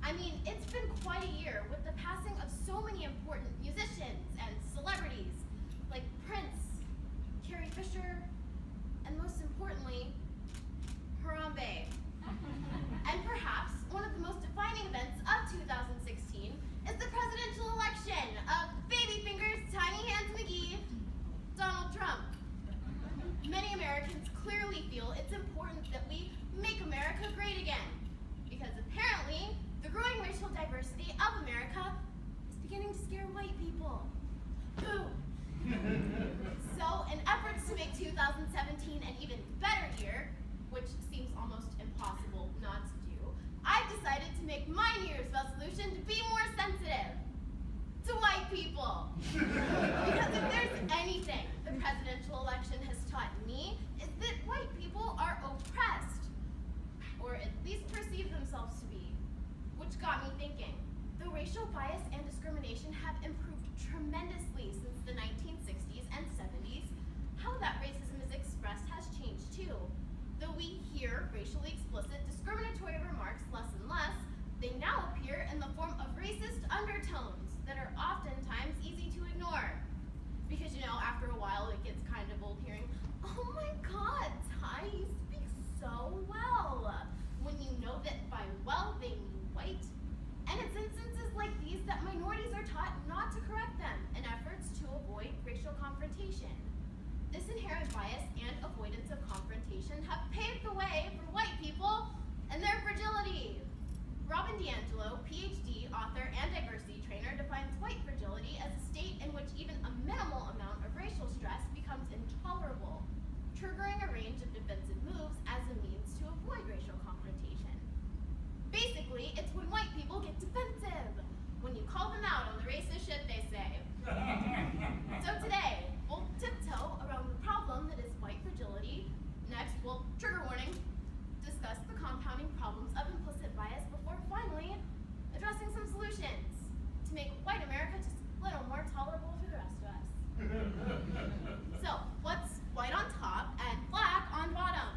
I mean, it's been quite a year with the passing of so many important musicians and celebrities like Prince, Carrie Fisher, and most importantly, Harambe. And perhaps one of the most defining events of 2016 is the presidential election of Baby Fingers, Tiny Hands McGee, Donald Trump. Many Americans clearly feel it's important that we make America great again, because apparently the growing racial diversity of America is beginning to scare white people. Boo! So, in efforts to make 2017 an even better year, which seems almost impossible not to do, I've decided to make my New Year's resolution to be more sensitive to white people. Because if there's anything the presidential election has taught me, is that white people are oppressed, or at least perceive themselves to be, which got me thinking. Though racial bias and discrimination have improved tremendously since the 1960s and 70s, how that racism is expressed has changed too. Though we hear racially explicit discriminatory remarks less and less, they now appear in the form of racist undertones that are oftentimes easy to ignore. Because, you know, after a while it gets kind of old hearing, "Oh my God, Ty, you speak so well," when you know that by well they mean white. And it's instances like these that minorities are taught not to correct them in efforts to avoid racial confrontation. This inherent bias and avoidance of confrontation have paved the way for white people and their fragility. Robin DiAngelo, PhD, author, and diversity trainer, defines white fragility as a state in which even a minimal amount of racial stress becomes intolerable, triggering a range of defensive moves as a means to avoid racial confrontation. Basically, it's when white people get defensive, when you call them out on the racist shit they say. So today, we'll tiptoe around the problem that is white fragility. Next, we'll, trigger warning, discuss the compounding problems of implicit bias before finally addressing some solutions to make white America just a little more tolerable for the rest of us. So, what's white on top and black on bottom?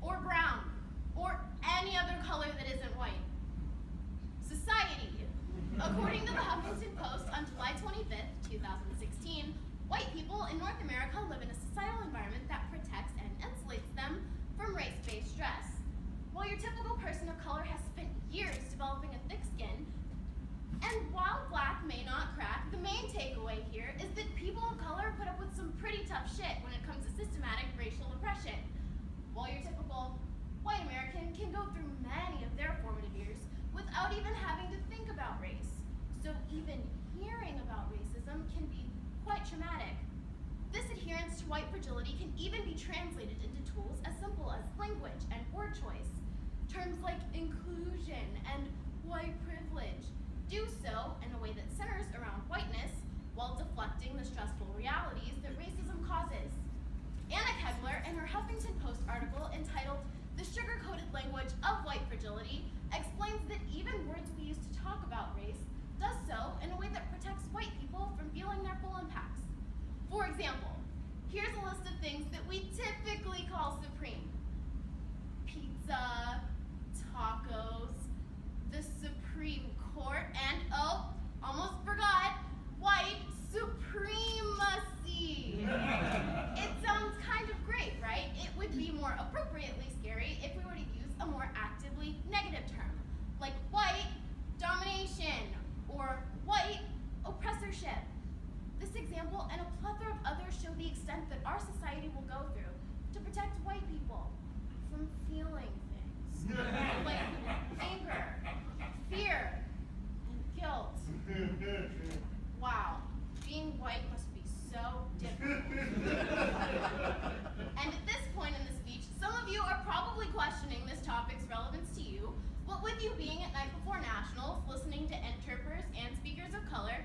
Or brown? Or any other color that isn't white? Society. According to the Huffington Post on July 25th, 2016, white people in North America live in a societal environment that protects and insulates them from race-based stress. While your typical person of color has spent years developing a thick skin, and while black may not crack, the main takeaway here is that people of color put up with some pretty tough shit when it comes to systematic racial oppression. While your typical white American can go through many of their formative years without even having to think about race. So even hearing about racism can be quite traumatic. This adherence to white fragility can even be translated into tools as simple as language and word choice. Terms like inclusion and white privilege do so in a way that centers around whiteness while deflecting the stressful realities that racism causes. Anna Kegler, in her Huffington Post article entitled "The Sugar-Coated Language of White Fragility," explains that even words we use to talk about race does so in a way that protects white people from feeling their full impacts. For example, here's a list of things that we typically call supreme: pizza, tacos, the Supreme Court, and oh, almost forgot, white supremacy. It sounds kind of great, right? It would be more appropriately scary if we were to use a more actively negative term, like white domination or white oppressorship. This example and a plethora of others show the extent that our society will go through to protect white people from feeling things like anger, fear, and guilt. Wow, being white must be so difficult. And at this point in the speech, some of you are probably questioning this topic's relevance to you. What with you being at Night Before Nationals, listening to interpreters and speakers of color,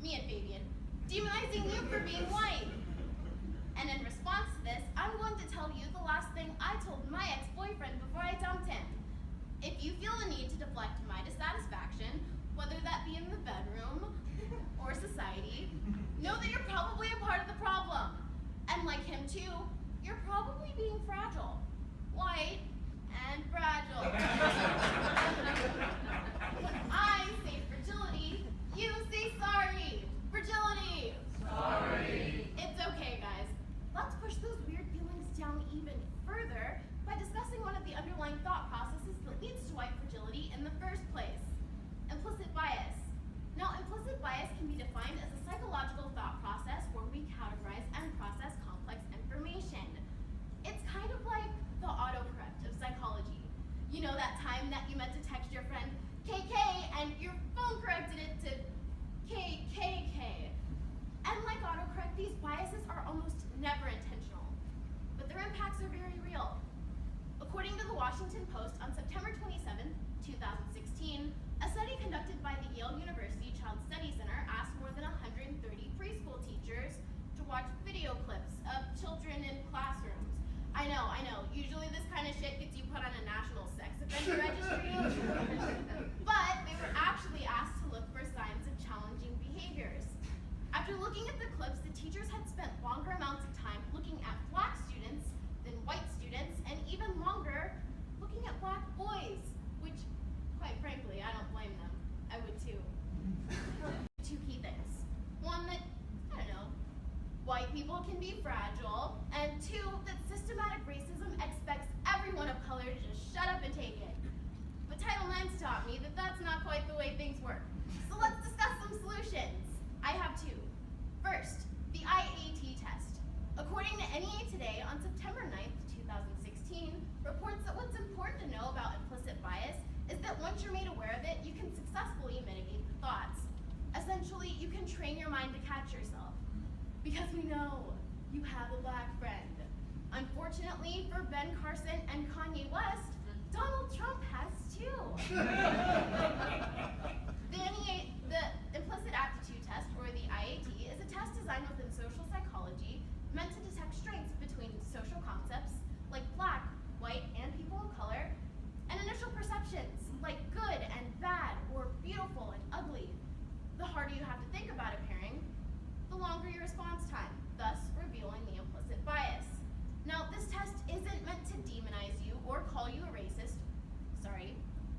me and Fabian, demonizing you for being white. And in response to this, I'm going to tell you the last thing I told my ex-boyfriend before I dumped him. If you feel the need to deflect my dissatisfaction, whether that be in the bedroom or society, know that you're probably a part of the problem. And like him too, you're probably being fragile, white, and fragile. implicit bias can be defined as a psychological thought process where we categorize and process complex information. It's kind of like the autocorrect of psychology. You know that time that you meant to text your friend KK and your phone corrected it to KKK. And like autocorrect, these biases are almost never intentional, but their impacts are very real. According to the Washington Post on September 27, 2016, a study conducted by the Yale University Child Study Center asked more than 130 preschool teachers to watch video clips of children in classrooms. I know, usually this kind of shit gets you put on a national sex offender registry, but they were actually asked to look for signs of challenging behaviors. After looking at the clips, the teachers had spent longer amounts of time looking at black students than white students, and even longer looking at black boys, which, quite frankly, I don't blame them. I would too. Two key things. One, that, white people can be fragile, and two, that systematic racism expects everyone of color to just shut up and take it. But Title IX's taught me that that's not quite the way things work. So let's discuss some solutions. I have two. First, the IAT test. According to NEA Today on September 9th, 2016, reports that what's important to know about implicit bias is that once you're made aware of it, you can successfully mitigate the thoughts. Essentially, you can train your mind to catch yourself. Because we know you have a black friend. Unfortunately for Ben Carson and Kanye West, Donald Trump has too. The implicit aptitude test, or the IAT, is a test designed within social psychology meant to detect strengths between social concepts like black, white, and people of color, and initial perceptions like good and bad, or beautiful and ugly. The harder you have to think about a pairing, the longer your response time, thus revealing the implicit bias. Now, this test isn't meant to demonize you or call you a racist,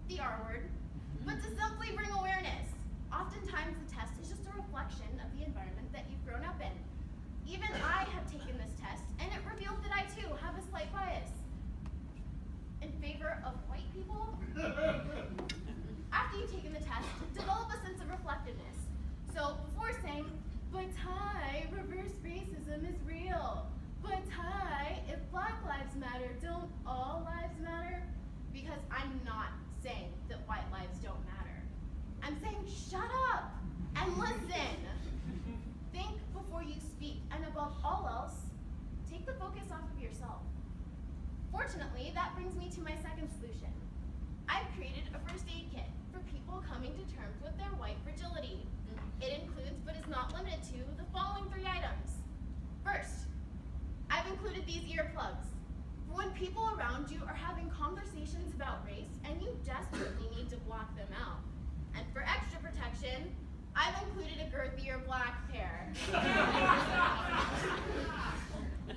the R word, but to simply bring awareness. Oftentimes, the test is just a reflection of the environment that you've grown up in. Even I have taken this test, and it revealed that I too have a slight bias in favor of white people. After you've taken the test, develop a sense of reflectiveness. So before saying, but hi, reverse racism is real. But hi, if Black Lives Matter, don't all lives matter? Because I'm not saying that white lives don't matter. I'm saying shut up and listen. Think before you speak, and above all else, take the focus off of yourself. Fortunately, that brings me to my second solution. I've created a first aid kit for people coming to terms with their white fragility. It includes, but is not limited to, the following 3 items. First, I've included these earplugs for when people around you are having conversations about race and you desperately need to block them out. And for extra protection, I've included a girthier black pair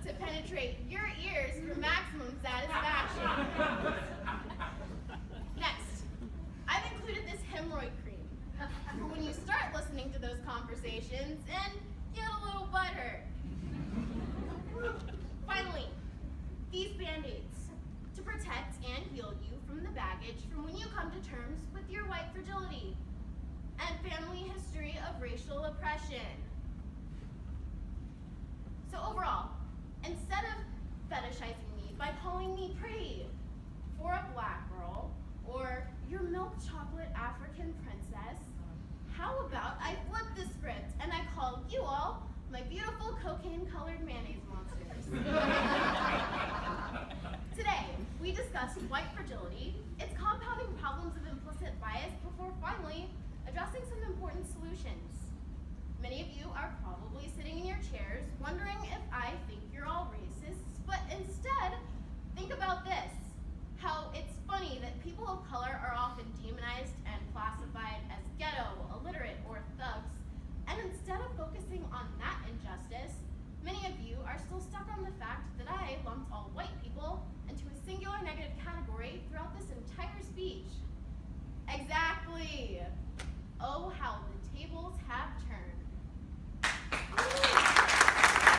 to penetrate your ears for maximum satisfaction. Next, I've included this hemorrhoid cream for when you start listening to those conversations and get a little butthurt. Finally, these Band-Aids to protect and heal you from the baggage from when you come to terms with your white fragility and family history of racial oppression. So overall, instead of fetishizing me by calling me pretty for a black girl or your milk chocolate African princess, how about I flip the script and I call you all my beautiful cocaine-colored mayonnaise monsters. Today, we discussed white fragility, its compounding problems of implicit bias, before finally addressing some important solutions. Many of you are probably sitting in your chairs wondering if I think you're all racists, but instead, think about this. How it's funny that people of color are often demonized and classified as ghetto, illiterate, or thugs, and instead of focusing on that injustice, many of you are still stuck on the fact that I lumped all white people into a singular negative category throughout